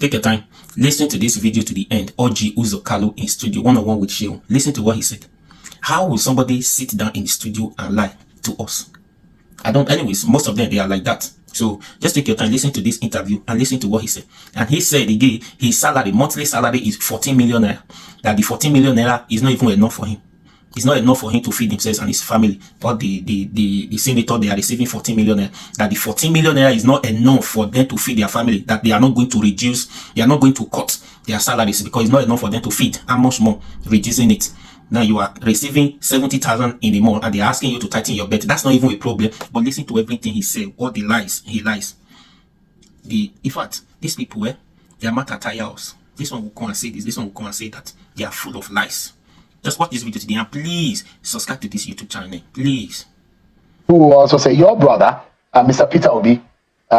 Take your time. Listen to this video to the end. Oji Uzokalu in studio, one-on-one with Shehu. Listen to what he said. How will somebody sit down in the studio and lie to us? Anyways, most of them, they are like that. So just take your time, listen to this interview and listen to what he said. And he said again, his salary, monthly salary is 14 million naira. That the 14 million naira is not even enough for him. It's not enough for him to feed himself and his family. But the senator, they are receiving 14 million naira. That the 14 million naira is not enough for them to feed their family. That they are not going to reduce, they are not going to cut their salaries because it's not enough for them to feed. How much more reducing it? Now you are receiving 70,000 in a month and they're asking you to tighten your bet. That's not even a problem. But listen to everything he said, all the lies, he lies. In fact, these people, they are matter tire us. This one will come and say this one will come and say that. They are full of lies. Just watch this video today and please subscribe to this YouTube channel. Please. Who will also say your brother, Mr. Peter Obi,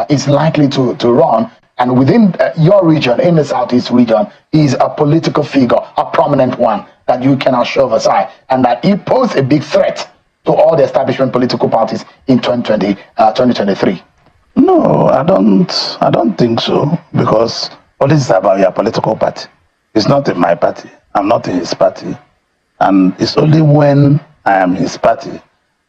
is likely to run. And within your region, in the Southeast region, is a political figure, a prominent one that you cannot shove aside, and that he posed a big threat to all the establishment political parties in 2023. No, I don't think so, because all this is about your political party. It's not in my party. I'm not in his party. And it's only when I am his party.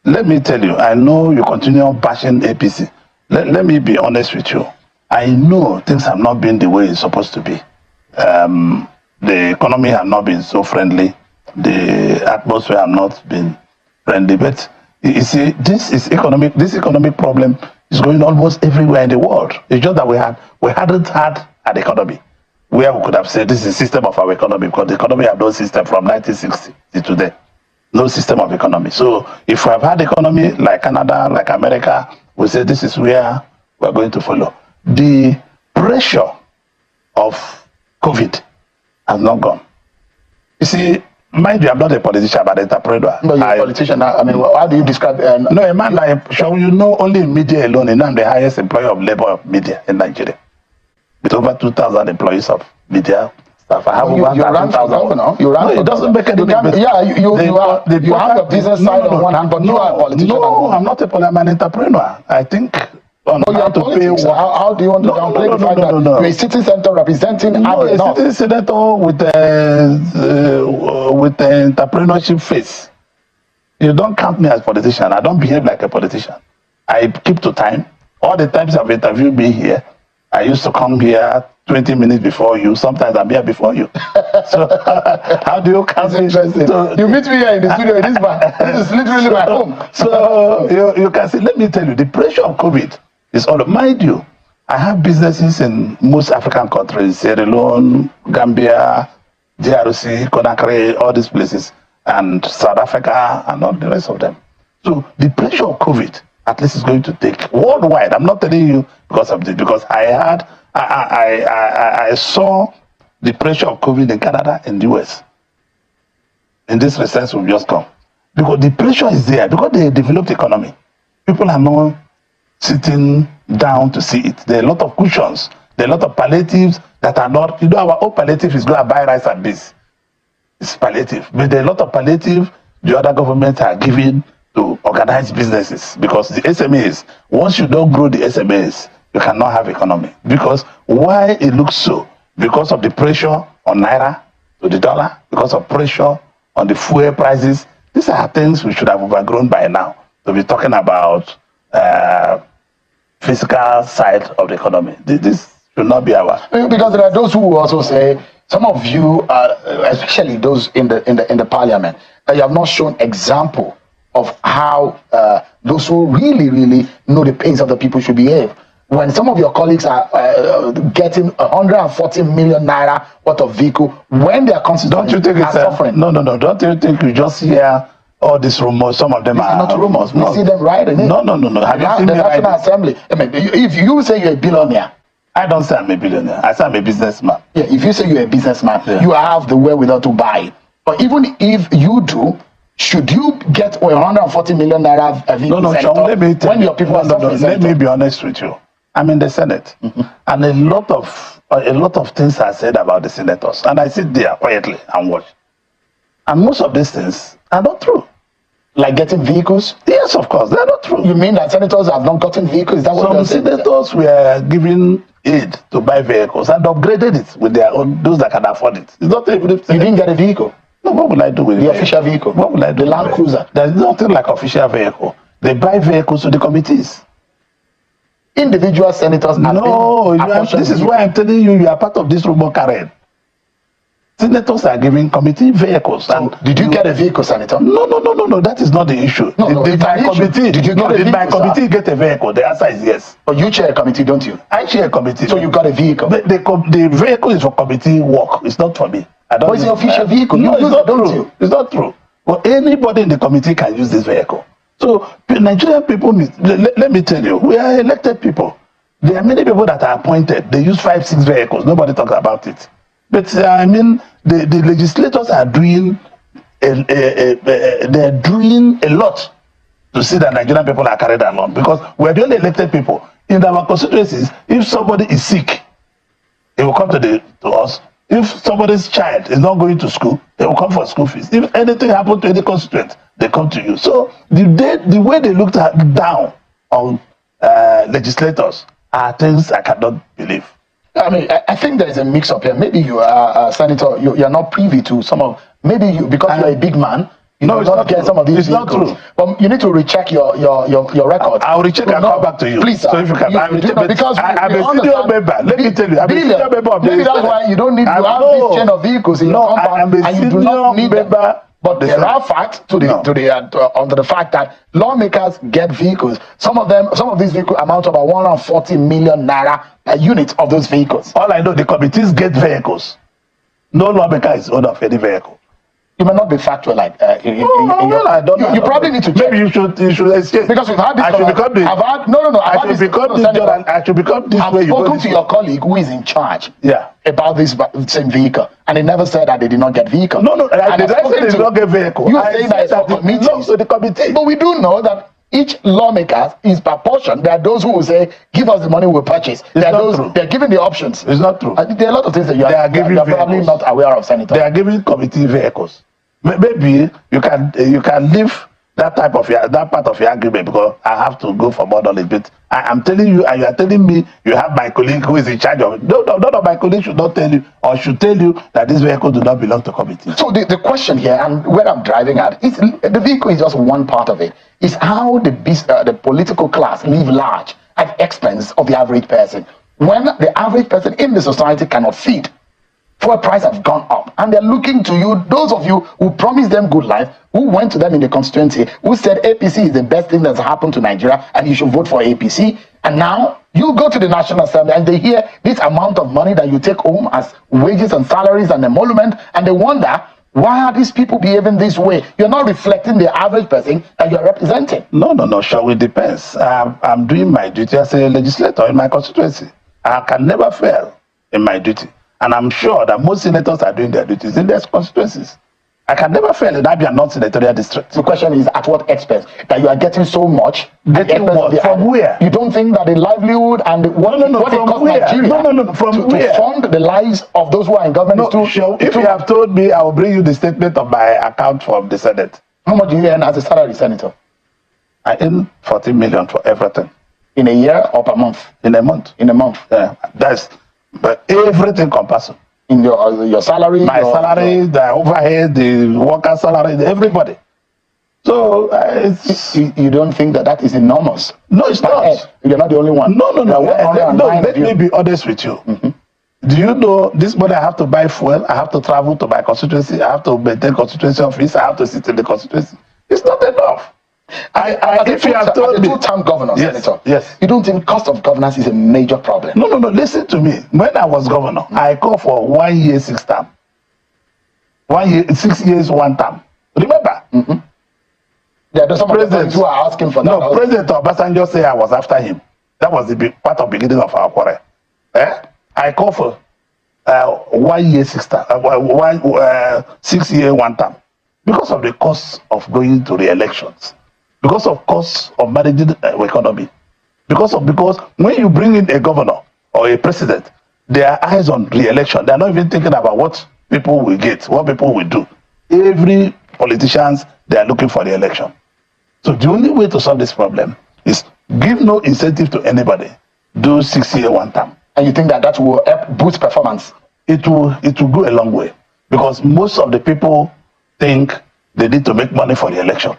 Let me tell you, I know you continue bashing APC. Let me be honest with you. I know things have not been the way it's supposed to be. The economy has not been so friendly. The atmosphere has not been friendly. But you see, this economic problem is going almost everywhere in the world. It's just that we hadn't had an economy where we could have said this is the system of our economy, because the economy had no system from 1960 to today. No system of economy. So if we have had economy like Canada, like America, we say this is where we're going to follow. The pressure of COVID has not gone. You see, mind you, I'm not a politician, but an entrepreneur. No, you're a politician. I mean, how do you describe? No, a man like, shall you know, only in media alone, and I'm the highest employer of labor of media in Nigeria, with over 2,000 employees of media staff. I have over 1,000. No, it doesn't make any difference. Yeah, you have the business side on one hand, but you are a politician. No, I'm not a politician. I'm an entrepreneur. I think. How do you want to downplay the fact that you're a city senator representing a city senator with the entrepreneurship face? You don't count me as a politician. I don't behave like a politician. I keep to time. All the times I've interviewed me here, I used to come here 20 minutes before you. Sometimes I'm here before you. So how do you count me? So, you meet me here in the studio in this bar. This is literally my home. So you can see, let me tell you, the pressure of COVID is all. Mind you, I have businesses in most African countries, Sierra Leone, Gambia, DRC, Conakry, all these places, and South Africa, and all the rest of them. So the pressure of COVID, at least, is going to take worldwide. I'm not telling you because I saw the pressure of COVID in Canada and the US. In this recess we've just come. Because the pressure is there, because they developed economy. People are not sitting down to see it. There are a lot of cushions. There are a lot of palliatives that are not, our own palliative is go and buy rice and beans. It's palliative. But there are a lot of palliative the other governments are giving to organize businesses, because the SMEs, once you don't grow the SMEs, you cannot have economy. Because why it looks so? Because of the pressure on Naira to the dollar, because of pressure on the fuel prices. These are things we should have overgrown by now, to be talking about physical side of the economy. This should not be our. Because there are those who will also say, some of you, especially those in the parliament, you have not shown example of how those who really know the pains of the people should behave. When some of your colleagues are getting 140 million naira worth of vehicle, when their constituents are suffering. No. Don't you think you just hear all these rumors? Some of them are not rumors. No. We see them riding it. No. Have you seen the me National Assembly? I mean, if you say you're a billionaire, I don't say I'm a billionaire. I say I'm a businessman. Yeah, if you say you're a businessman, you have the wherewithal to buy it. But even if you do, should you get 140 million naira vehicle Sean, let me tell when your people are suffering? Let me be honest with you. I'm in the Senate, and a lot of things are said about the senators, and I sit there quietly and watch. And most of these things are not true. Like getting vehicles? Yes, of course, they're not true. You mean that senators have not gotten vehicles? Is that what some senators were given aid to buy vehicles and upgraded it with their own, those that can afford it. It's not even. You didn't get a vehicle? No, what will I do with the official vehicle? What will I do? The Land Cruiser? There's nothing like official vehicle. They buy vehicles to the committees. Individual senators. No, this is why I'm telling you, you are part of this rumor carried. Senators are giving committee vehicles. So and did you get a vehicle, Senator? No. That is not the issue. Did my committee get a vehicle? The answer is yes. But you chair a committee, don't you? I chair a committee. So you got a vehicle? The vehicle is for committee work. It's not for me. I don't. But it's an official vehicle. No, it's not true. You? It's not true. But anybody in the committee can use this vehicle. So Nigerian people, let me tell you, we are elected people. There are many people that are appointed. They use 5-6 vehicles. Nobody talks about it. But I mean, the legislators are doing they're doing a lot to see that Nigerian people are carried along, because we're the only elected people in our constituencies. If somebody is sick, it will come to us. If somebody's child is not going to school, they will come for school fees. If anything happens to any constituent, they come to you. So the way they looked down on legislators are things I cannot believe. I mean, I think there is a mix-up here. Maybe you are, Senator, you are not privy to some of, maybe you, because you are a big man, you know, not get some of these vehicles. It's not true. But you need to recheck your record. I'll recheck and come back to you. Please, sir. So if you can, because I'm a senior member. Let me tell you, I'm a senior member of the maybe that's why you don't need to have this chain of vehicles in your compound, and you do not need member. But there are facts under the fact that lawmakers get vehicles. Some of these vehicles amount to about 140 million naira per unit of those vehicles. All I know, the committees get vehicles. No lawmaker is owner of any vehicle. You may not be factual like I don't know. You probably need to check. Maybe you should exchange. Because we've had this. I should become this. I've spoken to your colleague who is in charge. Yeah. About this same vehicle, and he never said that they did not get vehicle. No. I did not say they did not get vehicle. You are saying that it's for committees. To the committee. But we do know that each lawmaker is proportion. There are those who will say, "Give us the money, we'll purchase." There are those. They're giving the options. It's not true. There are a lot of things that you are probably not aware of, Senator. They are giving committee vehicles. Maybe you can leave that part of your argument, because I have to go for more knowledge. But I am telling you, and you are telling me you have my colleague who is in charge of it. None of my colleagues should not tell you, or should tell you, that this vehicle do not belong to committee. So the question here, and where I'm driving at, is the vehicle is just one part of it. Is how the political class live large at expense of the average person. When the average person in the society cannot feed, fuel price have gone up, and they're looking to you, those of you who promised them good life, who went to them in the constituency, who said APC is the best thing that's happened to Nigeria and you should vote for APC, and now you go to the National Assembly and they hear this amount of money that you take home as wages and salaries and emolument, and they wonder, why are these people behaving this way? You're not reflecting the average person that you're representing. No, sure, it depends. I'm doing my duty as a legislator in my constituency. I can never fail in my duty. And I'm sure that most senators are doing their duties in their constituencies. I can never fail in Abia non-senatorial district. The question is, at what expense? That you are getting so much? Getting what? From where? You don't think that the livelihood and what it costs Nigeria from where? To fund the lives of those who are in government is too sure. If you have told me, I will bring you the statement of my account from the Senate. How much do you earn as a salary, Senator? I earn 14 million for everything. In a year or per month? In a month. In a month. Yeah, but everything compulsory. In your salary? My salary, the overhead, the worker salary, everybody. So you don't think that is enormous? No, it's not. Head. You're not the only one. No. Let me be honest with you. Mm-hmm. Do you know this money I have to buy fuel? I have to travel to my constituency. I have to maintain constituency office. I have to sit in the constituency. It's not enough. If you have told me, two-term governor, Senator, yes, you don't think cost of governance is a major problem? No. Listen to me. When I was governor, I called for 1 year, 6 term. 1 year, 6 years, 1 term. Remember? Mm-hmm. There are some presidents who are asking for that. No, President Obasanjo said I was after him. That was the part of beginning of our quarrel. I called for 1 year, 6 term. 6 year, 1 term, because of the cost of going to the elections. Because of costs of managing the economy. Because when you bring in a governor or a president, their eyes on re-election. They're not even thinking about what people will get, what people will do. Every politicians, they are looking for the election. So the only way to solve this problem is give no incentive to anybody. Do 6 year, 1 term. And you think that that will help boost performance? It will go a long way, because most of the people think they need to make money for the election.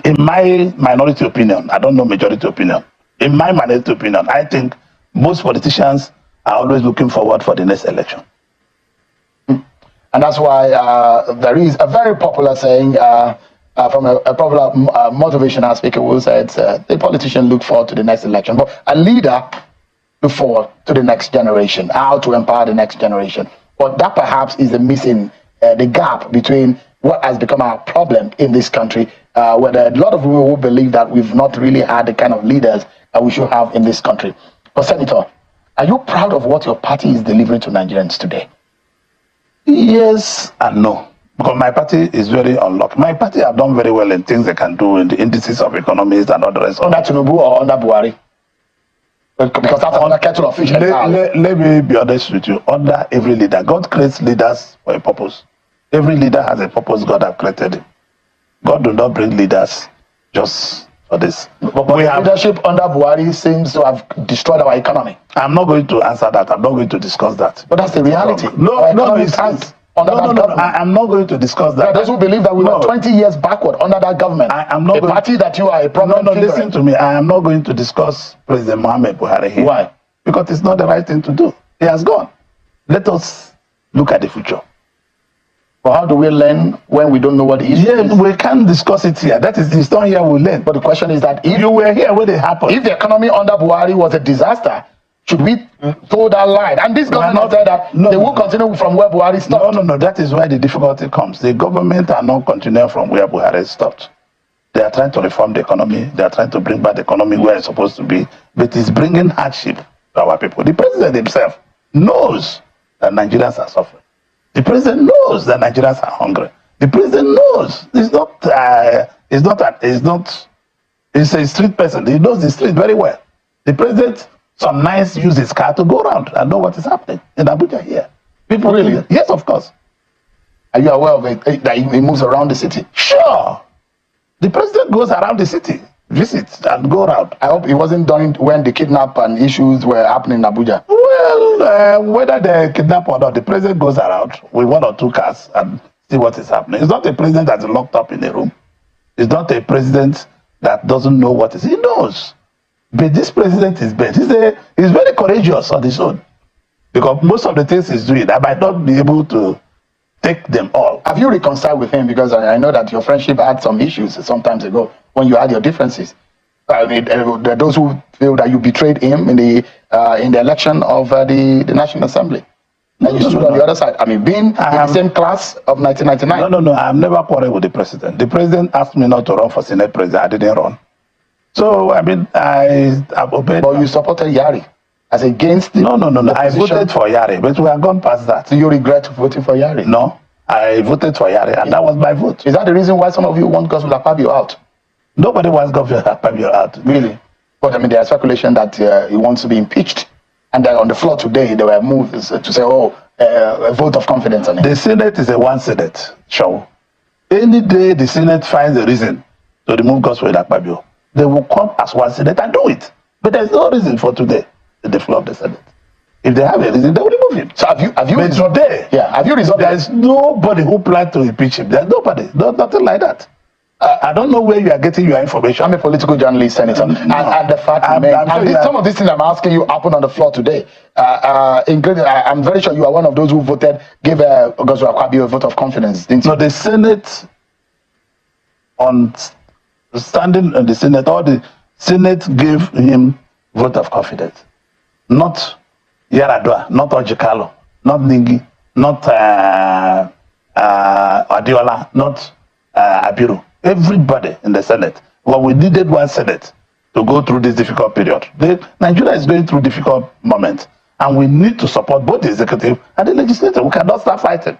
In my minority opinion, I don't know majority opinion. In my minority opinion, I think most politicians are always looking forward for the next election. And that's why there is a very popular saying from a popular motivational speaker who said, the politician look forward to the next election, but a leader look forward to the next generation, how to empower the next generation. But that perhaps is the missing, the gap between what has become our problem in this country, where there are a lot of people who believe that we've not really had the kind of leaders that we should have in this country. But Senator, are you proud of what your party is delivering to Nigerians today? Yes and no, because my party is very unlucky. My party have done very well in things they can do in the indices of economies and all the rest. Under Tinubu or under Buhari? Because that's another kettle of fish. Let me be honest with you. Under every leader, God creates leaders for a purpose. Every leader has a purpose God has created him. God do not bring leaders just for this. But leadership under Buhari seems to have destroyed our economy. I'm not going to answer that. I'm not going to discuss that. But that's the reality. No, I'm not going to discuss that. Those who believe that we were 20 years backward under that government. I'm not the party that you are a problem. No, listen to me. I am not going to discuss President Mohammed Buhari here. Why? Because it's not the right thing to do. He has gone. Let us look at the future. But how do we learn when we don't know what the issue is? We can't discuss it here. That is, it's not here we learn. But the question is that if you were here when it happened, if the economy under Buhari was a disaster, should we toe that line? And this government said that they will continue from where Buhari stopped. No. That is why the difficulty comes. The government are not continuing from where Buhari stopped. They are trying to reform the economy. They are trying to bring back the economy where it's supposed to be. But it's bringing hardship to our people. The president himself knows that Nigerians are suffering. The president knows that Nigerians are hungry. The president knows he's a street person. He knows the street very well. The president sometimes uses his car to go around and know what is happening in Abuja here. People really? Yes, of course. Are you aware of it, that he moves around the city? Sure. The president goes around the city, visits and go around. I hope it wasn't done when the kidnap and issues were happening in Abuja. Well, whether they kidnap or not, the president goes around with 1 or 2 cars and see what is happening. It's not a president that's locked up in a room. It's not a president that doesn't know what is. He knows. But this president is bad. He's very courageous on his own. Because most of the things he's doing, I might not be able to take them all. Have you reconciled with him? Because I know that your friendship had some issues some time ago when you had your differences. I mean, there are those who feel that you betrayed him in the election of the National Assembly. And you stood on the other side. I mean, being in the same class of 1999. No. I've never quarreled with the president. The president asked me not to run for Senate president. I didn't run. So, I mean, I've obeyed. But you supported Yari as against the No. I voted for Yari, but we have gone past that. Do you regret voting for Yari? No. I voted for Yari, and that was my vote. Is that the reason why some of you want Godswill Akpabio out? Nobody wants Godswill Akpabio out. Really? But I mean, there's speculation that he wants to be impeached. And on the floor today, there were moves to say, a vote of confidence on it. The Senate is a one Senate show. Any day the Senate finds a reason to remove Godswill Akpabio, they will come as one Senate and do it. But there's no reason for today at the floor of the Senate. If they have a reason, they will remove him. So have you but today, have you resolved? There is nobody who planned to impeach him. There's nobody. Nothing like that. I don't know where you are getting your information. I'm a political journalist, Senator. And the fact remains, some of these things I'm asking you happen on the floor today. I'm very sure you are one of those who voted, gave Godswill Akpabio a vote of confidence, didn't you? No, the Senate, standing in the Senate, or the Senate gave him vote of confidence. Not Yaradua, not Ojikalo, not Ningi, not Adiola, not Abiru. Everybody in the Senate. Well, we needed one Senate to go through this difficult period. Nigeria is going through difficult moments, and we need to support both the executive and the legislature. We cannot start fighting.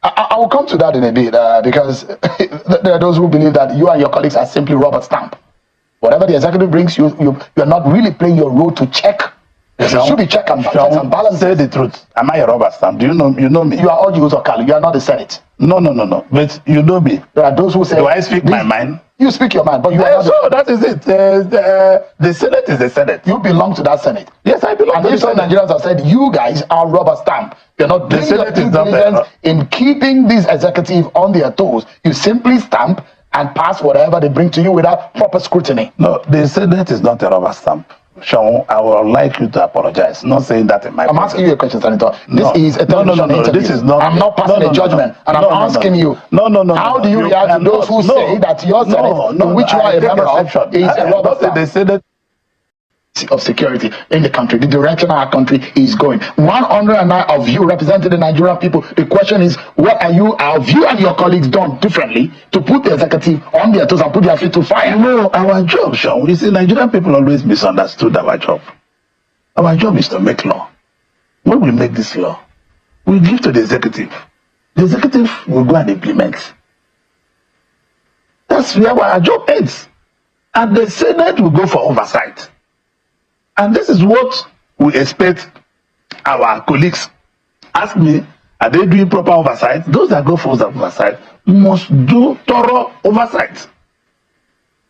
I will come to that in a bit because there are those who believe that you and your colleagues are simply rubber stamp. Whatever the executive brings, you are not really playing your role to check. It should be check and balance. Say the truth. Am I a rubber stamp? Do you know me? You are Oji Uzokalo. You are not the Senate. No. But you know me. There are those who say, do I speak my mind? You speak your mind, but you are not So that is it. The Senate is the Senate. you belong to that Senate. Yes, I belong And to the if some Senate. Nigerians have said you guys are rubber stamp, you're not The doing your Senate due is not diligence there. in keeping this executive on their toes. You simply stamp and pass whatever they bring to you without proper scrutiny. No, the Senate is not a rubber stamp. Sean, I would like you to apologize. Not saying that in my I'm asking you a question, Senator. No. This is a television interview. This is not. I'm not passing a judgment, and I'm asking you. How do you react to those who say that your Senate, to which you are a member of, is a rubber stamp? The Senate Of security in the country, the direction our country is going. 109 of you representing the Nigerian people. The question is, what are you, have you and your colleagues done differently to put the executive on their toes and put their feet to fire? No, our job, Sean. You see, Nigerian people always misunderstood our job. Our job is to make law. When we make this law, we give to the executive. The executive will go and implement. That's where our job ends. And the Senate will go for oversight. And this is what we expect our colleagues. Ask me, are they doing proper oversight? Those that go for oversight must do thorough oversight.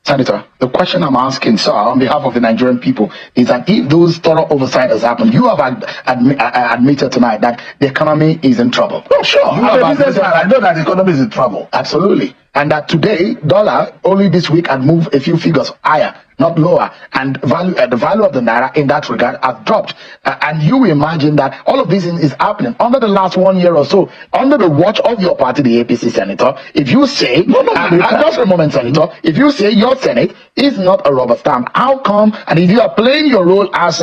Senator, the question I'm asking, sir, on behalf of the Nigerian people, is that if those thorough oversight has happened, you have admitted tonight that the economy is in trouble. Oh, sure. You I'm have a businessman. I know that the economy is in trouble. Absolutely. And that today, dollar, only this week, had moved a few figures higher, not lower. And the value of the naira in that regard has dropped. And you imagine that all of this is happening under the last 1 year or so, under the watch of your party, the APC, Senator. If you say, just a moment, Senator, if you say your Senate is not a rubber stamp, how come, and if you are playing your role as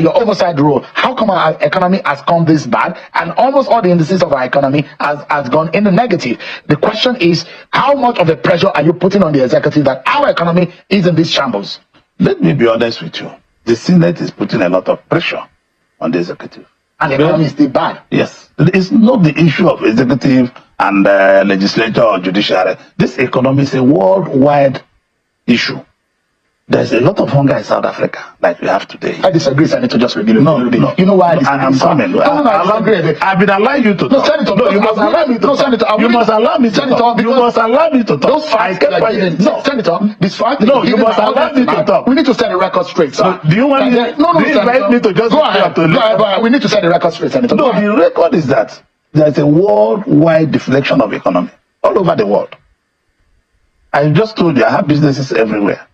your oversight role, how come our economy has come this bad and almost all the indices of our economy has gone in the negative? The question is, how much of the pressure are you putting on the executive that our economy is in these shambles? Let me be honest with you. The Senate is putting a lot of pressure on the executive. And the economy is still bad. Yes. It's not the issue of executive and legislature or judiciary. This economy is a worldwide issue. There's a lot of hunger in South Africa, like we have today. I disagree, Senator. Just reveal it. No. You know why I disagree? I'm coming. I've been allowing you to talk. No, Senator. No, you must allow me to talk. Senator. You must allow me to talk. You must allow me to talk. Those facts No, Senator, this fact. No, you must allow me to talk. We need to set the record straight, sir. Do you want me? No, do you invite me to just go ahead. We need to set the record straight, Senator. No, the record is that there's a worldwide deflection of economy all over the world. I just told you I have businesses everywhere.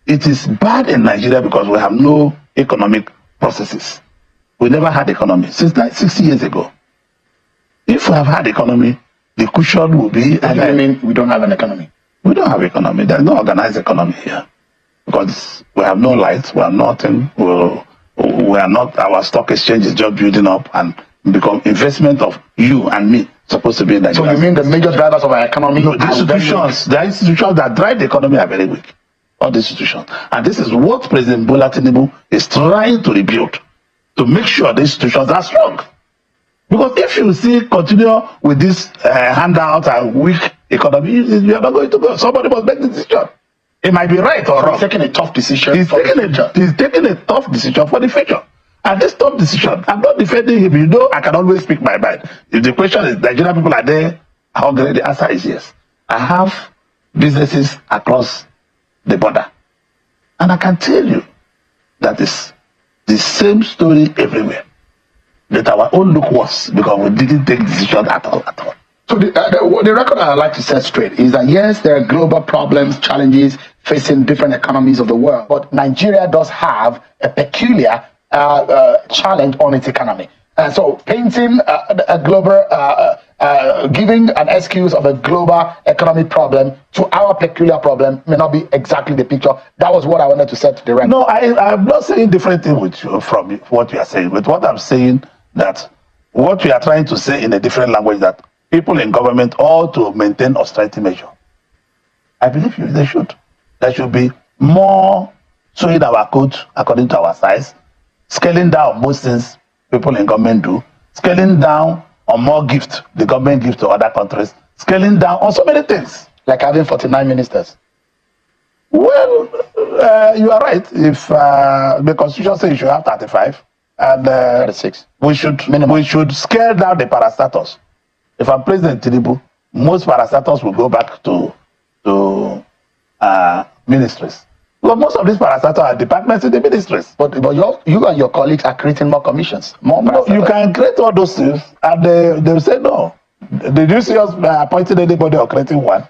It is bad in Nigeria because we have no economic processes. We never had economy since 60 years ago. If we have had economy, the cushion will be. What do you mean we don't have an economy? We don't have economy. There's no organized economy here because we have no lights. We have nothing. We are not. Our stock exchange is just building up and become investment of you and me. Supposed to be in Nigeria. So you mean the major drivers of our economy? No, the institutions that drive the economy are very weak. All the institutions. And this is what President Bola Tinubu is trying to rebuild, to make sure the institutions are strong. Because if you continue with this handout and weak economy, you are not going to go. Somebody must make the decision. It might be right or wrong. He's taking a tough decision. He's taking a tough decision for the future. And this tough decision, I'm not defending him. You know, I can always speak my mind. If the question is, Nigerian people are there hungry, the answer is yes. I have businesses across the border. And I can tell you that is the same story everywhere. That our own look worse because we didn't take decision at all. So the record I'd like to set straight is that yes, there are global problems, challenges facing different economies of the world, but Nigeria does have a peculiar challenge on its economy. And so painting a global, giving an excuse of a global economic problem to our peculiar problem may not be exactly the picture. That was what I wanted to set to the record. No, I'm not saying different thing with you from what you are saying. But what I'm saying that what we are trying to say in a different language that people in government ought to maintain austerity measure. I believe they should. There should be more sewing our coat according to our size, scaling down most things people in government do, scaling down on more gifts the government gives to other countries, scaling down on so many things. Like having 49 ministers. Well, you are right. If the constitution says you should have 35, and 36. we should scale down the parastatals. If I'm President Tinubu, most parastatals will go back to to ministries. Well, most of these parastatals are departments in the ministries. But you and your colleagues are creating more commissions, more No, you can create all those things, and they will say no. Did you see us appointing anybody or creating one?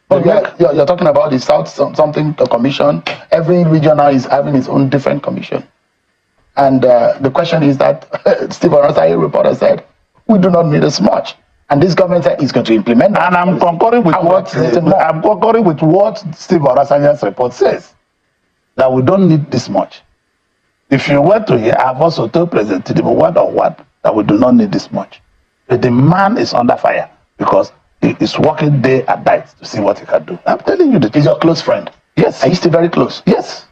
But you're talking about the South something commission. Every region now is having its own different commission. And the question is that Steve Oronsaye reporter said, we do not need as much. And this government said it's going to implement that. And I'm concurring with what Steve Oronsaye's report says, that we don't need this much. If you were to hear, I've also told President Tinubu word on word that we do not need this much. The man is under fire because he is working day and night to see what he can do. I'm telling you the truth. He's your close friend. Yes. Are you still very close? Yes.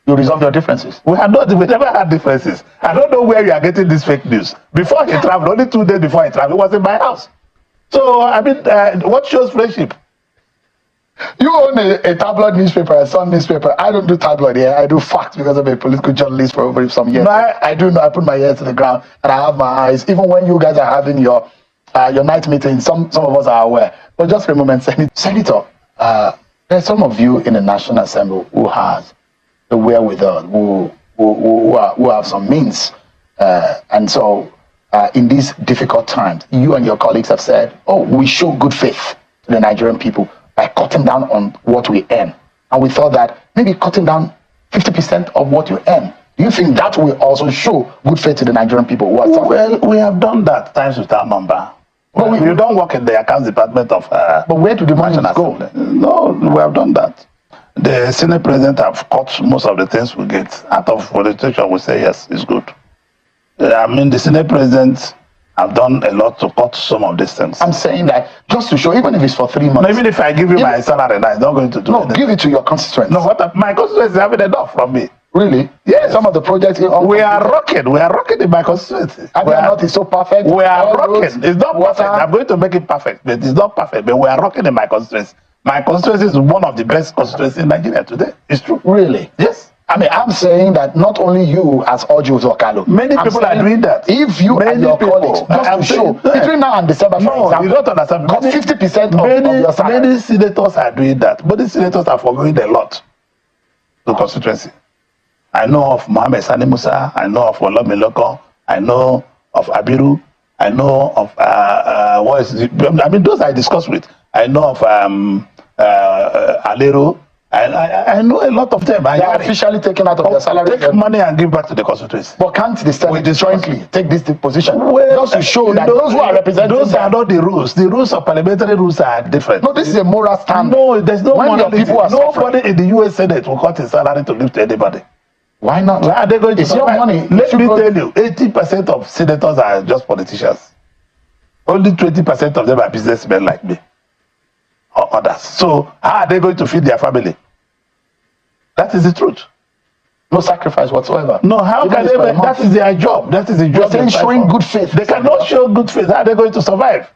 You resolve your differences. We never had differences. I don't know where you are getting this fake news. Before he traveled, only 2 days before he traveled, he was in my house. So, I mean, what shows friendship? You own a tabloid newspaper, a Sun newspaper. I don't do tabloid here. I do facts because I'm a political journalist for over some years. I do know. I put my ears to the ground and I have my eyes. Even when you guys are having your night meeting, some of us are aware. But just for a moment, Senator, there's some of you in the National Assembly who has the wherewithal, who have some means, and so in these difficult times, you and your colleagues have said, "Oh, we show good faith to the Nigerian people by cutting down on what we earn." And we thought that maybe cutting down 50% of what you earn. Do you think that will also show good faith to the Nigerian people? Well, we have done that times without number. But you don't work in the accounts department of. But where do the money go? No, we have done that. The Senate President have cut most of the things we get. Out of politician, we say yes, it's good. I mean, the Senate President have done a lot to cut some of these things. I'm saying that just to show, even if it's for 3 months. No, even if I give you my salary now, it's not going to do anything. Give it to your constituents. No, my constituents is having enough from me. Really? Yes. Some of the projects we are rocking in my constituency. Not is so perfect. We are rocking. It's not perfect. I'm going to make it perfect, but it's not perfect. But we are rocking in my constituency. My constituency is one of the best constituencies in Nigeria today. It's true. Really? Yes. I mean, I'm saying that not only you as Orji Uzor Kalu. Many people are doing that. If you and your colleagues, just to show, between now and December, for example, you don't understand. Cut 50% of your salary. Many senators are doing that, but the senators are forgoing a lot to constituency. I know of Mohammed Sani Musa. I know of Olomiloko. I know of Abiru. I know of those I discussed with. I know of Alero. I know a lot of them. They are officially taken out of their salary. Take money and give back to the constituency. But can't the Senate jointly take this position? Well, just to show that those who are representing those are not the rules. The rules of parliamentary rules are different. No, this is a moral standard. No, there's no morality. Nobody in the US Senate will cut his salary to give to anybody. Why not? Why are they going to it's your money. Let me tell you, 80% of senators are just politicians. Only 20% of them are businessmen like me or others. So how are they going to feed their family? That is the truth. No sacrifice whatsoever. No, how can they? That is their job. That is the job. They're showing good faith. They cannot show good faith. How are they going to survive?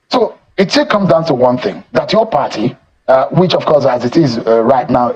So it still comes down to one thing: that your party, which of course, as it is right now,